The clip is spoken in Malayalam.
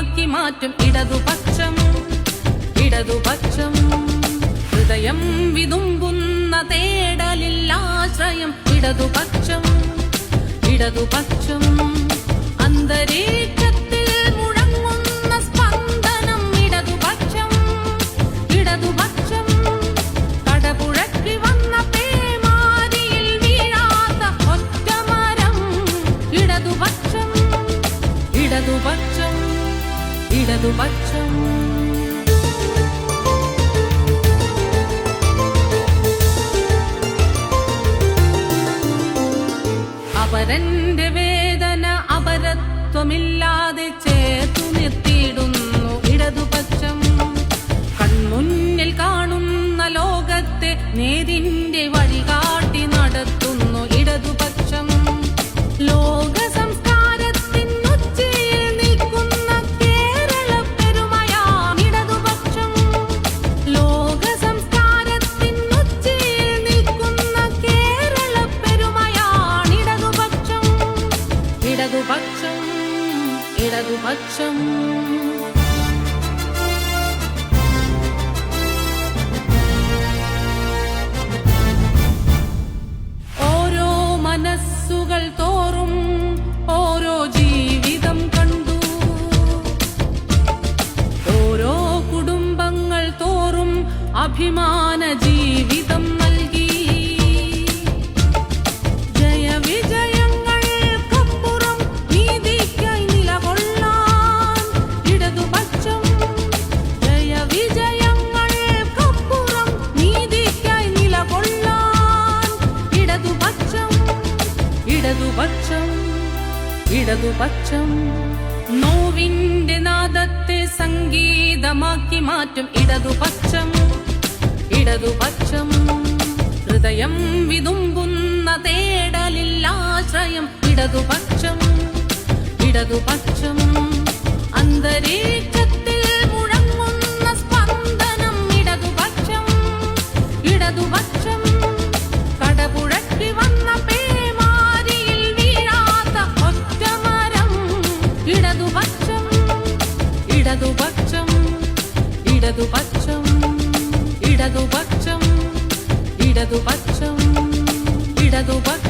സാധ്യമാക്കി മാറ്റും ഇടതുപക്ഷം ഇടതുപക്ഷം ഹൃദയം വിതുമ്പുന്ന തേടലില്ലാശ്രയം ഇടതുപക്ഷം ഇടതുപക്ഷം അന്തരീക്ഷത്തിൽ മുഴങ്ങുന്ന സ്പന്ദനം ഇടതുപക്ഷം ഇടതുപക്ഷം കടപുഴക്കി വന്ന പേമാരിയിൽ വീഴാത്ത ഒറ്റമരം ഇടതുപക്ഷം ഇടതുപക്ഷം ഇടതുപക്ഷം അവരന്റെ വേദന അപരത്വമില്ലാതെ ചേർത്തു നിർത്തിയിടുന്നു ഇടതുപക്ഷം കൺമുന്നിൽ കാണുന്ന ലോകത്തെ നേരിന്റെ വഴികാട്ടി നടത്തുന്നു ഇടതുപക്ഷം ലോക സംസ്കാരത്തിനുച്ചയിൽ നിൽക്കുന്ന കേരള പെരുമയാം ഇടതുപക്ഷം ലോക സംസ്കാരത്തിനുച്ചയിൽ നിൽക്കുന്ന കേരള പെരുമയാണ് ഇടതുപക്ഷം ഇടതുപക്ഷം ഇടതുപക്ഷം ഓരോ മനസ്സുകൾ തോറും ഓരോ ജീവിതം കണ്ടു ഓരോ കുടുംബങ്ങൾ തോറും അഭിമാന ജീവിതം നൽകി ജയവിജയങ്ങൾക്കപ്പുറം നീതിക്കായി നിലകൊള്ളാൻ ഇടതുപക്ഷം ജയവിജയങ്ങൾക്കപ്പുറം നീതിക്കായി നിലകൊള്ളാൻ ഇടതുപക്ഷം ഇടതുപക്ഷം ഇടതുപക്ഷം നോവിന്റെ നാദത്തെ സംഗീതമാക്കി മാറ്റും ഇടതുപക്ഷം ഇടതുപക്ഷം ഹൃദയം വിതുമ്പുന്ന തേടലില്ലാശ്രയം ഇടതുപക്ഷം ഇടതുപക്ഷം അന്തരീക്ഷത്തിൽ മുഴങ്ങുന്ന സ്പന്ദനം ഇടതുപക്ഷം ഇടതുപക്ഷം കടപുഴക്കി വന്ന പേമാരിയിൽ വീഴാത്ത ഒറ്റമരം ഇടതുപക്ഷം ഇടതുപക്ഷം ഇടതുപക്ഷം ഇടതുപക്ഷം ഇടതുപക്ഷം ഇടതുപക്ഷം